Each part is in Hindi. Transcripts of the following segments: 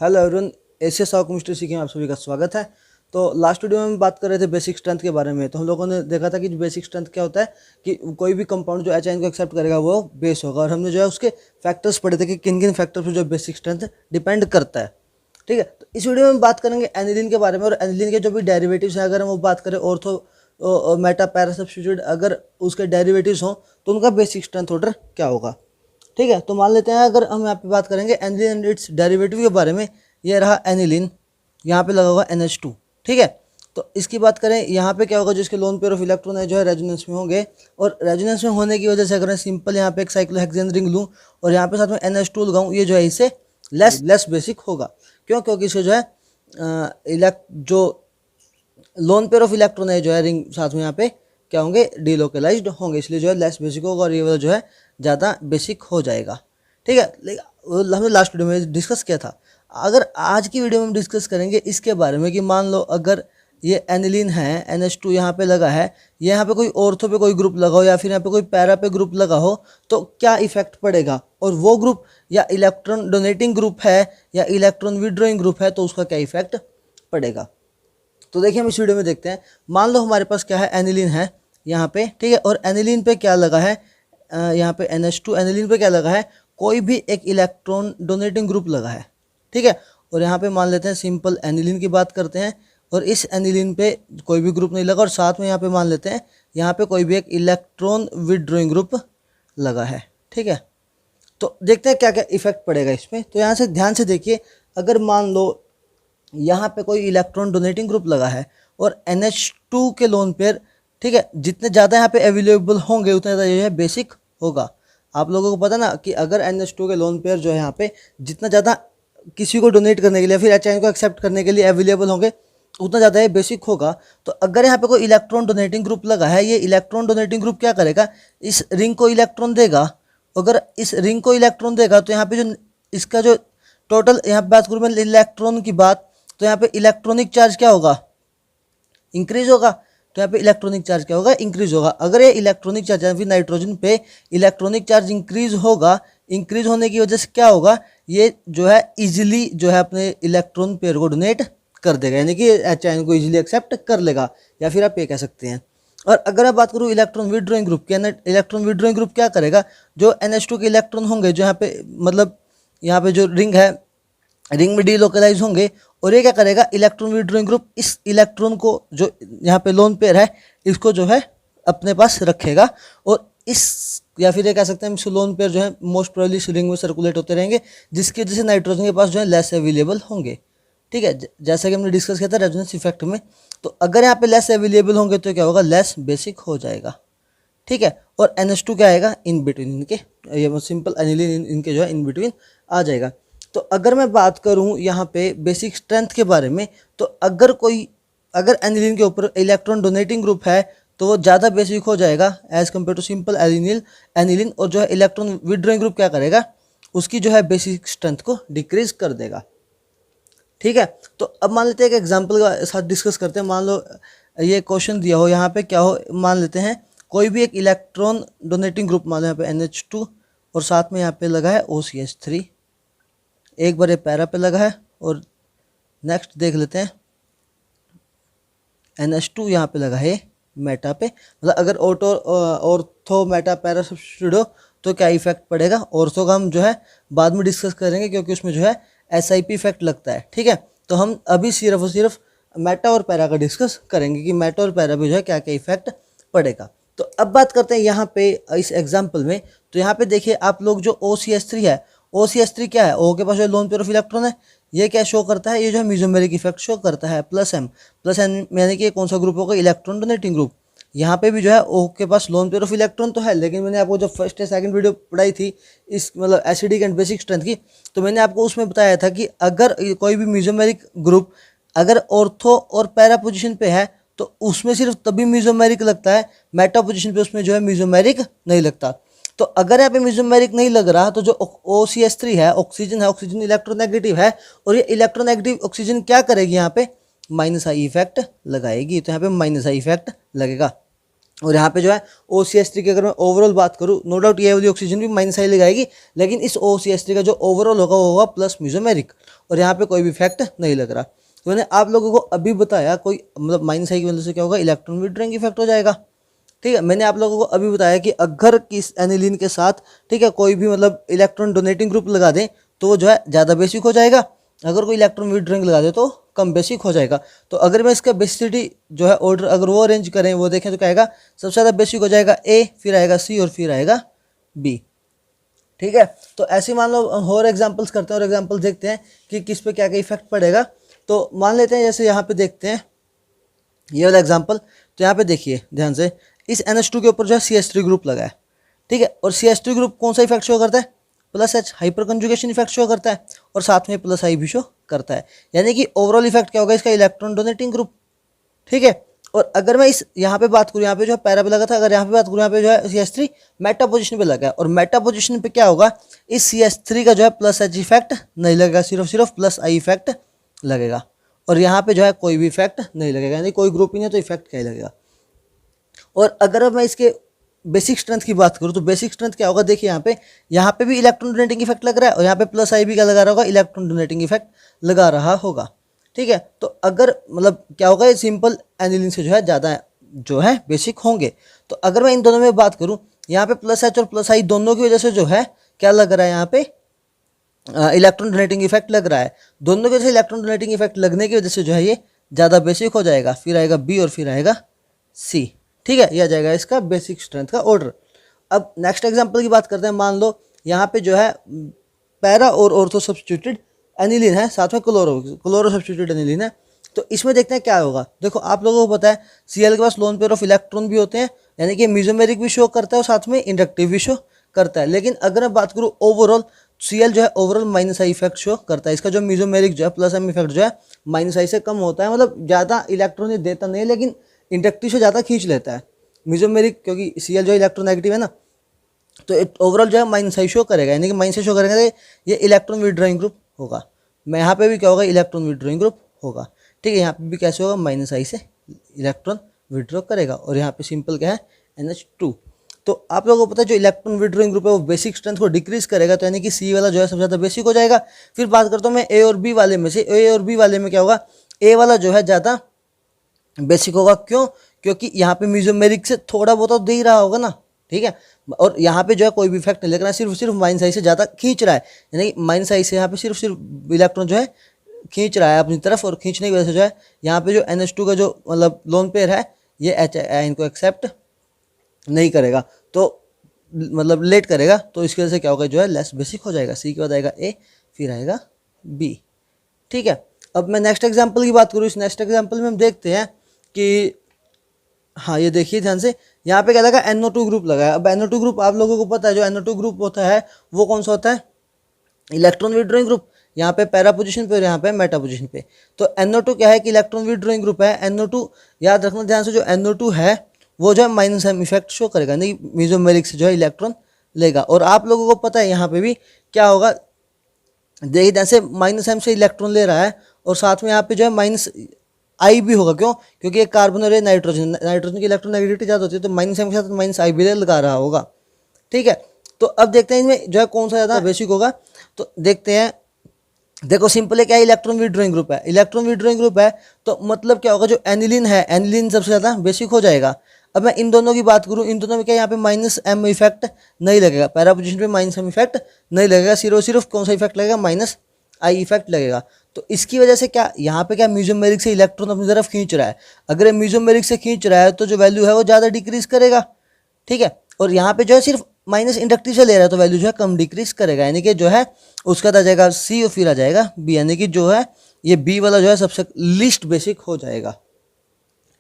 Hello everyone, Asia Sao chemistry सीखे में आप सभी का स्वागत है। तो लास्ट वीडियो में हम बात कर रहे थे बेसिक स्ट्रेंथ के बारे में। तो हम लोगों ने देखा था कि बेसिक स्ट्रेंथ क्या होता है कि कोई भी कंपाउंड जो एच को एक्सेप्ट करेगा वो बेस होगा, और हमने जो है उसके फैक्टर्स पढ़े थे कि किन किन फैक्टर पर जो बेसिक स्ट्रेंथ डिपेंड करता है। ठीक है, तो इस वीडियो में हम बात करेंगे एनिलीन के बारे में, और एनिलीन के जो भी डेरिवेटिव्स हैं, अगर हम वो बात करें ऑर्थो मेटा पैरा सब्स्टिट्यूट, अगर उसके डेरिवेटिव्स हों तो उनका बेसिक स्ट्रेंथ ऑर्डर क्या होगा। ठीक है, तो मान लेते हैं अगर हम यहाँ पे बात करेंगे एनिलीन एंड इट्स डेरिवेटिव के बारे में। ये रहा एनिलीन, यहाँ पे लगा होगा NH2। ठीक है, तो इसकी बात करें, यहाँ पे क्या होगा, जो इसके लोन पेयर ऑफ इलेक्ट्रॉन है जो है रेजोनेंस में होंगे, और रेजोनेंस में होने की वजह से अगर मैं सिंपल यहाँ पे एक साइक्लोहेक्सेन रिंग लूँ और यहाँ पे साथ में NH2 लगाऊँ, ये जो है इससे लेस बेसिक होगा। क्यों? क्योंकि इसके जो है जो लोन पेयर ऑफ इलेक्ट्रॉन है जो है रिंग साथ में यहाँ पे क्या होंगे, डिलोकलाइज्ड होंगे, इसलिए जो है लेस बेसिक होगा, और ये वाला जो है ज़्यादा बेसिक हो जाएगा। ठीक है, लेकिन हमने लास्ट वीडियो में डिस्कस किया था। अगर आज की वीडियो में हम डिस्कस करेंगे इसके बारे में कि मान लो अगर ये एनिलीन है, NH2 यहाँ पे लगा है, यहाँ पे कोई ऑर्थो पे कोई ग्रुप लगा हो या फिर यहाँ पे कोई पैरा पे ग्रुप लगा हो, तो क्या इफेक्ट पड़ेगा, और वो ग्रुप या इलेक्ट्रॉन डोनेटिंग ग्रुप है या इलेक्ट्रॉन विड्रॉइंग ग्रुप है, तो उसका क्या इफेक्ट पड़ेगा। तो देखिए हम इस वीडियो में देखते हैं। मान लो हमारे पास क्या है, एनिलीन है यहाँ पे, ठीक है, और एनिलीन पे क्या लगा है, यहाँ पे NH2, एनिलीन पे क्या लगा है, कोई भी एक इलेक्ट्रॉन डोनेटिंग ग्रुप लगा है। ठीक है, और यहाँ पे मान लेते हैं सिंपल एनिलीन की बात करते हैं, और इस एनिलीन पे कोई भी ग्रुप नहीं लगा, और साथ में यहाँ पे मान लेते हैं यहाँ पे कोई भी एक इलेक्ट्रॉन विड्रॉइंग ग्रुप लगा है। ठीक है, तो देखते हैं क्या क्या इफेक्ट पड़ेगा इसमें। तो यहाँ से ध्यान से देखिए, अगर मान लो यहाँ पे कोई इलेक्ट्रॉन डोनेटिंग ग्रुप लगा है और NH2 के लोन पेयर, ठीक है, जितने ज़्यादा यहाँ पे अवेलेबल होंगे उतना ज़्यादा ये है बेसिक होगा। आप लोगों को पता ना कि अगर NH2 के लोन पेयर जो है यहाँ पे जितना ज़्यादा किसी को डोनेट करने के लिए फिर एच को एक्सेप्ट करने के लिए अवेलेबल होंगे उतना ज़्यादा ये बेसिक होगा। तो अगर यहाँ पे कोई इलेक्ट्रॉन डोनेटिंग ग्रुप लगा है, ये इलेक्ट्रॉन डोनेटिंग ग्रुप क्या करेगा, इस रिंग को इलेक्ट्रॉन देगा। अगर इस रिंग को इलेक्ट्रॉन देगा तो यहाँ पे जो इसका जो टोटल, यहाँ पे बात करूँ मैं इलेक्ट्रॉन की बात, तो यहाँ पे इलेक्ट्रॉनिक चार्ज क्या होगा, इंक्रीज होगा। तो यहाँ पे इलेक्ट्रॉनिक चार्ज क्या होगा, इंक्रीज होगा। अगर ये इलेक्ट्रॉनिक चार्ज या फिर नाइट्रोजन पे इलेक्ट्रॉनिक चार्ज इंक्रीज होगा, इंक्रीज होने की वजह से क्या होगा, ये जो है इजीली जो है अपने इलेक्ट्रॉन पेयर को डोनेट कर देगा, यानी कि एच को इजीली एक्सेप्ट कर लेगा, या फिर आप ये कह सकते हैं। और अगर मैं बात करूँ इलेक्ट्रॉन विड्रॉइंग ग्रुप की, इलेक्ट्रॉन विड्रॉइंग ग्रुप क्या करेगा, जो NH2 के इलेक्ट्रॉन होंगे जो यहाँ पे मतलब यहाँ पे जो रिंग है, रिंग में डीलोकलाइज होंगे, और ये क्या करेगा, इलेक्ट्रॉन विड्रॉइंग ग्रुप इस इलेक्ट्रॉन को जो यहाँ पे लोन पेयर है इसको जो है अपने पास रखेगा, और इस या फिर ये कह सकते हैं लोन पेयर जो है मोस्ट प्रोबेबली इस रिंग में सर्कुलेट होते रहेंगे, जिसकी वजह से नाइट्रोजन के पास जो है लेस अवेलेबल होंगे। ठीक है, जैसा कि हमने डिस्कस किया था रेजोनेंस इफेक्ट में। तो अगर यहाँ पे लेस अवेलेबल होंगे तो क्या होगा, लेस बेसिक हो जाएगा। ठीक है, और NH2 क्या आएगा, इन बिटवीन इनके, ये सिंपल एनिलीन इनके जो है इन बिटवीन आ जाएगा। तो अगर मैं बात करूं यहाँ पे बेसिक स्ट्रेंथ के बारे में, तो अगर एनिलीन के ऊपर इलेक्ट्रॉन डोनेटिंग ग्रुप है तो वो ज़्यादा बेसिक हो जाएगा as compared to simple aniline, और जो है इलेक्ट्रॉन विड्रॉइंग ग्रुप क्या करेगा, उसकी जो है बेसिक स्ट्रेंथ को डिक्रीज कर देगा। ठीक है, तो अब मान लेते हैं एक एग्जाम्पल के साथ डिस्कस करते हैं। मान लो ये क्वेश्चन दिया हो, यहाँ पे क्या हो, मान लेते हैं कोई भी एक इलेक्ट्रॉन डोनेटिंग ग्रुप, मान लो यहाँ पे NH2 और साथ में यहाँ पे लगा है OCH3, एक बार ये पैरा पे लगा है, और नेक्स्ट देख लेते हैं NH2 यहाँ पे लगा है मेटा पे। मतलब अगर ऑर्थो मेटा पैरा सब्स्टिट्यूट हो तो क्या इफेक्ट पड़ेगा। ऑर्थो का हम जो है बाद में डिस्कस करेंगे, क्योंकि उसमें जो है SIP इफेक्ट लगता है। ठीक है, तो हम अभी सिर्फ और सिर्फ मेटा और पैरा का डिस्कस करेंगे कि मेटा और पैरा पे जो है क्या क्या इफेक्ट पड़ेगा। तो अब बात करते हैं यहाँ पे इस एग्जाम्पल में। तो यहाँ पे देखिए आप लोग, जो OCH3 है, OCH3 क्या है, O के पास जो लोन पेयर ऑफ इलेक्ट्रॉन है, ये क्या शो करता है, ये जो है मेसोमेरिक इफेक्ट शो करता है, +M यानी कि कौन सा ग्रुप होगा, इलेक्ट्रॉन डोनेटिंग ग्रुप। यहाँ पे भी जो है O के पास लोन पेयर ऑफ इलेक्ट्रॉन तो है, लेकिन मैंने आपको जब फर्स्ट या सेकंड वीडियो पढ़ाई थी इस मतलब एसिडिक एंड बेसिक स्ट्रेंथ की, तो मैंने आपको उसमें बताया था कि अगर कोई भी मेसोमेरिक ग्रुप अगर ऑर्थो और पैरा पोजिशन पे है तो उसमें सिर्फ तभी मेसोमेरिक लगता है, मेटा पोजिशन पे उसमें जो है मेसोमेरिक नहीं लगता। तो अगर यहाँ पे मेसोमेरिक नहीं लग रहा तो जो OCH3 है, ऑक्सीजन इलेक्ट्रोनेगेटिव है, और ये इलेक्ट्रोनेगेटिव ऑक्सीजन क्या करेगी, यहाँ पे -I इफेक्ट लगाएगी। तो यहाँ पे -I इफेक्ट लगेगा। और यहाँ पे जो है OCH3 की अगर मैं ओवरऑल बात करूँ, नो डाउट ये वाली ऑक्सीजन भी माइनस आई लगाएगी, लेकिन इस OCH3 का जो ओवरऑल होगा वो होगा प्लस म्यूजोमेरिक, और यहाँ पे कोई भी इफेक्ट नहीं लग रहा। तो मैंने आप लोगों को अभी बताया कोई मतलब माइनस आई की वजह से क्या होगा, इलेक्ट्रॉन विड्रॉइंग इफेक्ट हो जाएगा। ठीक है, मैंने आप लोगों को अभी बताया कि अगर किस एनिलीन के साथ ठीक है कोई भी मतलब इलेक्ट्रॉन डोनेटिंग ग्रुप लगा दें तो वो जो है ज़्यादा बेसिक हो जाएगा, अगर कोई इलेक्ट्रॉन विड्रॉइंग लगा दे तो कम बेसिक हो जाएगा। तो अगर मैं इसका बेसिसिटी जो है ऑर्डर अगर वो अरेंज करें वो देखें तो क्या आएगा, सबसे ज़्यादा बेसिक हो जाएगा A, फिर आएगा C और फिर आएगा B। ठीक है, तो ऐसे मान लो और एग्जांपल्स करते हैं और एग्जांपल्स देखते हैं कि किस पे क्या क्या इफेक्ट पड़ेगा। तो मान लेते हैं जैसे यहाँ पे देखते हैं ये वाला एग्जांपल। तो यहाँ पे देखिए ध्यान से, इस NH2 के ऊपर जो है CH3 ग्रुप लगा है। ठीक है, और CH3 ग्रुप कौन सा इफेक्ट शो करता है, plus H hyper conjugation effect show करता है, और साथ में प्लस I भी शो करता है, यानी कि ओवरऑल इफेक्ट क्या होगा इसका, इलेक्ट्रॉन डोनेटिंग ग्रुप। ठीक है, और अगर मैं इस यहाँ पे बात करूँ, यहाँ पे जो है पैरा पे लगा था, अगर यहाँ पे बात करूँ यहाँ पे जो है CH3 मेटा पोजिशन पे लगा है, और मेटा पोजिशन पे क्या होगा, इस CH3 का जो है प्लस H इफेक्ट नहीं लगेगा, सिर्फ प्लस I इफेक्ट लगेगा, और यहाँ पे जो है कोई भी इफेक्ट नहीं लगेगा, यानी कोई ग्रुप ही नहीं तो इफेक्ट क्या ही लगेगा। और अगर मैं इसके बेसिक स्ट्रेंथ की बात करूँ तो बेसिक स्ट्रेंथ क्या होगा, देखिए यहाँ पे भी इलेक्ट्रॉन डोनेटिंग इफेक्ट लग रहा है, और यहाँ पे प्लस आई भी क्या लगा रहा होगा, इलेक्ट्रॉन डोनेटिंग इफेक्ट लगा रहा होगा। ठीक है, तो अगर मतलब क्या होगा, ये सिंपल एनिलीन से जो है ज़्यादा जो है बेसिक होंगे। तो अगर मैं इन दोनों में बात करूँ, यहाँ पे प्लस H और प्लस आई दोनों की वजह से जो है क्या लग रहा है, यहाँ पे इलेक्ट्रॉन डोनेटिंग इफेक्ट लग रहा है। दोनों की वजह से इलेक्ट्रॉन डोनेटिंग इफेक्ट लगने की वजह से जो है ये ज़्यादा बेसिक हो जाएगा, फिर आएगा B और फिर आएगा C। ठीक है, यह आ जाएगा इसका बेसिक स्ट्रेंथ का ऑर्डर। अब नेक्स्ट एग्जांपल की बात करते हैं। मान लो यहाँ पे जो है पैरा और ऑर्थो सब्स्टिट्यूटेड एनिलीन है, साथ में क्लोरो सब्स्टिट्यूटेड एनिलीन है। तो इसमें देखते हैं क्या होगा। देखो आप लोगों को पता है Cl के पास लोन पेयर ऑफ इलेक्ट्रॉन भी होते हैं, यानी कि म्यूजोमेरिक भी शो करता है और साथ में इंडक्टिव भी शो करता है। लेकिन अगर मैं बात करूँ ओवरऑल, Cl जो है overall minus I effect show करता है। इसका जो म्यूजोमेरिक जो है प्लस एम इफेक्ट जो है माइनस आई से कम होता है, मतलब ज़्यादा इलेक्ट्रॉन देता नहीं है, लेकिन इंडक्टिव से ज़्यादा खींच लेता है म्यूजोमेरिक, क्योंकि Cl जो है इलेक्ट्रोनेगेटिव है ना, तो ओवरऑल जो है माइनस आई शो करेगा, यानी कि माइनस आई शो करेगा तो ये इलेक्ट्रॉन विड्रॉइंग ग्रुप होगा। मैं यहाँ पे भी क्या होगा, इलेक्ट्रॉन विड्रॉइंग ग्रुप होगा। ठीक है, यहाँ पे भी कैसे होगा, माइनस आई से इलेक्ट्रॉन विड्रॉ करेगा, और यहाँ पे सिंपल क्या है NH2। तो आप लोगों को पता है जो इलेक्ट्रॉन विड्रॉइंग ग्रुप है वो बेसिक स्ट्रेंथ को डिक्रीज करेगा, तो यानी कि C वाला जो है सबसे ज़्यादा बेसिक हो जाएगा। फिर बात करता हूँ मैं A और B वाले में से। A और B वाले में क्या होगा, A वाला जो है ज़्यादा बेसिक होगा। क्यों, क्योंकि यहाँ पे म्यूजोमेरिक से थोड़ा बहुत तो दे ही रहा होगा ना। ठीक है, और यहाँ पे जो है कोई भी इफेक्ट नहीं लग रहा है, सिर्फ माइनस आई से ज़्यादा खींच रहा है, यानी माइनस आई से यहाँ पे सिर्फ इलेक्ट्रॉन जो है खींच रहा है अपनी तरफ, और खींचने की वजह से जो है यहाँ पे जो NH2 का जो मतलब लोन पेयर है ये H आयन को एक्सेप्ट नहीं करेगा, तो मतलब लेट करेगा, तो इसकी वजह से क्या होगा, जो है लेस बेसिक हो जाएगा। C के बाद आएगा A, फिर आएगा B। ठीक है, अब मैं नेक्स्ट एग्जाम्पल की बात करूँ। इस नेक्स्ट एग्जाम्पल में हम देखते हैं कि हाँ ये देखिए ध्यान से, यहाँ पे क्या लगा, NO2 ग्रुप लगा है। अब NO2 ग्रुप आप लोगों को पता है, जो NO2 ग्रुप होता है वो कौन सा होता है, इलेक्ट्रॉन विड्रॉइंग ग्रुप। यहाँ पे पैरा पोजीशन पे और यहाँ पे मेटा पोजीशन पे। तो NO2 क्या है कि इलेक्ट्रॉन विड्रॉइंग ग्रुप है। NO2 याद रखना ध्यान से, जो NO2 है वो जो है माइनस एम इफेक्ट शो करेगा, नहीं म्यूजोमेरिक से जो है इलेक्ट्रॉन लेगा। और आप लोगों को पता है यहाँ पे भी क्या होगा, देखिए जैसे माइनस एम से इलेक्ट्रॉन ले रहा है, और साथ में यहाँ पे जो है माइनस आई भी होगा। क्यों, क्योंकि एक कार्बन और ये नाइट्रोजन की इलेक्ट्रोनेगेटिविटी ज़्यादा होती है, तो माइनस एम के साथ माइनस आई भी लगा रहा होगा। ठीक है, तो अब देखते हैं इनमें जो है कौन सा ज़्यादा बेसिक होगा। तो देखते हैं, देखो सिंपल है क्या है, इलेक्ट्रॉन विड्रॉइंग ग्रुप है। इलेक्ट्रॉन विड्रॉइंग ग्रुप है तो मतलब क्या होगा, जो एनिलीन है, एनिलीन सबसे ज़्यादा बेसिक हो जाएगा। अब मैं इन दोनों की बात करूँ, इन दोनों में क्या यहाँ पे माइनस एम इफेक्ट नहीं लगेगा, पैरा पोजीशन पे माइनस एम इफेक्ट नहीं लगेगा, सिर्फ कौन सा इफेक्ट लगेगा, माइनस आई इफेक्ट लगेगा। तो इसकी वजह से क्या यहाँ पे क्या म्यूजोमेरिक से इलेक्ट्रॉन अपनी तरफ खींच रहा है। अगर म्यूजोमेरिक से खींच रहा है तो जो वैल्यू है वो ज़्यादा डिक्रीज करेगा। ठीक है, और यहाँ पे जो है सिर्फ माइनस इंडक्टिव से ले रहा है, तो वैल्यू जो है कम डिक्रीज करेगा, यानी कि जो है उसका आ जाएगा C और फिर आ जाएगा B, यानी कि जो है ये B वाला जो है सबसे लीस्ट बेसिक हो जाएगा।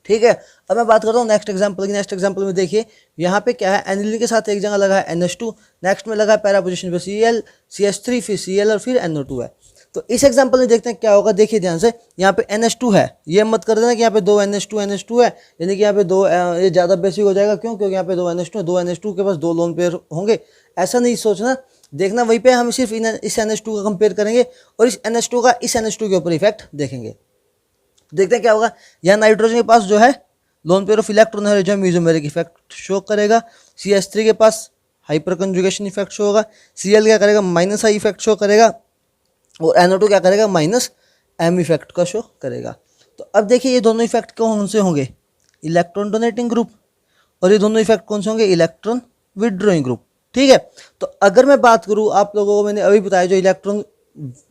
ठीक है, अब मैं बात करता हूँ नेक्स्ट एग्जांपल की। नेक्स्ट एग्जांपल में देखिए यहाँ पे क्या है, एनिलीन के साथ एक जगह लगा है NH2, नेक्स्ट में लगा है पैरा पोजीशन पे Cl, CH3, फिर Cl और फिर NO2 है। तो इस एग्जांपल में देखते हैं क्या होगा। देखिए ध्यान से, यहाँ पे NH2 है, ये मत कर देना कि यहाँ पे दो NH2 है, यानी कि यहाँ पे दो ये ज़्यादा बेसिक हो जाएगा। क्यों, क्योंकि यहाँ पे दो NH2 है, दो NH2 के पास दो लोन पेयर होंगे, ऐसा नहीं सोचना। देखना वहीं पे हम सिर्फ इस NH2 का कंपेयर करेंगे और इस NH2 का इस NH2 के ऊपर इफेक्ट देखेंगे। देखते हैं क्या होगा। यहाँ नाइट्रोजन के पास जो है लोन पेयर ऑफ इलेक्ट्रॉन है जो म्यूजोमेरिक इफेक्ट शो करेगा। CH3 के पास हाइपर कंजुगेशन इफेक्ट शो होगा। Cl क्या करेगा, माइनस आई इफेक्ट शो करेगा। और NO2 क्या करेगा, माइनस M इफेक्ट का शो करेगा। तो अब देखिए ये दोनों इफेक्ट कौन से होंगे, इलेक्ट्रॉन डोनेटिंग ग्रुप, और ये दोनों इफेक्ट कौन से होंगे, इलेक्ट्रॉन विदड्रॉइंग ग्रुप। ठीक है, तो अगर मैं बात करूँ, आप लोगों को मैंने अभी बताया जो इलेक्ट्रॉन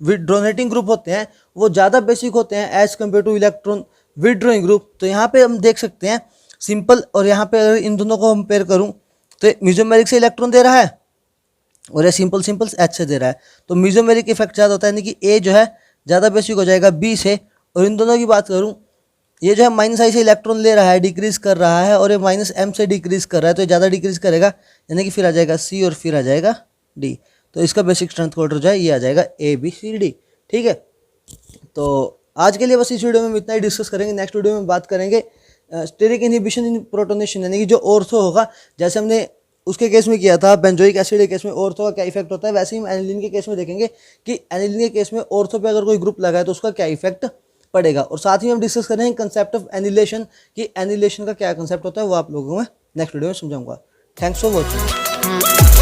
डोनेटिंग ग्रुप होते हैं वो ज़्यादा बेसिक होते हैं as compared to electron withdrawing group. तो यहाँ पे हम देख सकते हैं सिंपल, और यहाँ पे अगर इन दोनों को कंपेयर करूँ तो म्यूजोमेरिक से इलेक्ट्रॉन दे रहा है और ये सिंपल H से दे रहा है। तो म्यूजोमेरिक इफेक्ट ज़्यादा होता है, यानी कि A जो है ज़्यादा बेसिक हो जाएगा B से। और इन दोनों की बात करूँ, ये जो है माइनस आई से इलेक्ट्रॉन ले रहा है, डिक्रीज कर रहा है, और ये माइनस M से डिक्रीज कर रहा है, तो ये ज़्यादा डिक्रीज करेगा, यानी कि फिर आ जाएगा C और फिर आ जाएगा D। तो इसका बेसिक स्ट्रेंथ कोऑर्डिनेट जो है ये आ जाएगा ABCD। ठीक है, तो आज के लिए बस इस वीडियो में इतना ही डिस्कस करेंगे। नेक्स्ट वीडियो में बात करेंगे स्टेरिक इनहिबिशन इन प्रोटोनेशन, यानी कि जो ऑर्थो होगा, जैसे हमने उसके केस में किया था बेंजोइक एसिड के केस में ऑर्थो का क्या इफेक्ट होता है, वैसे ही हम एनिलीन के केस में देखेंगे कि एनिलीन के केस में ऑर्थो पे अगर कोई ग्रुप लगा है तो उसका क्या इफेक्ट पड़ेगा। और साथ ही हम डिस्कस करेंगे कंसेप्ट ऑफ एनिलेशन, कि एनिलेशन का क्या कंसेप्ट होता है, वो आप लोगों को मैं नेक्स्ट वीडियो में समझाऊंगा। Thanks for watching.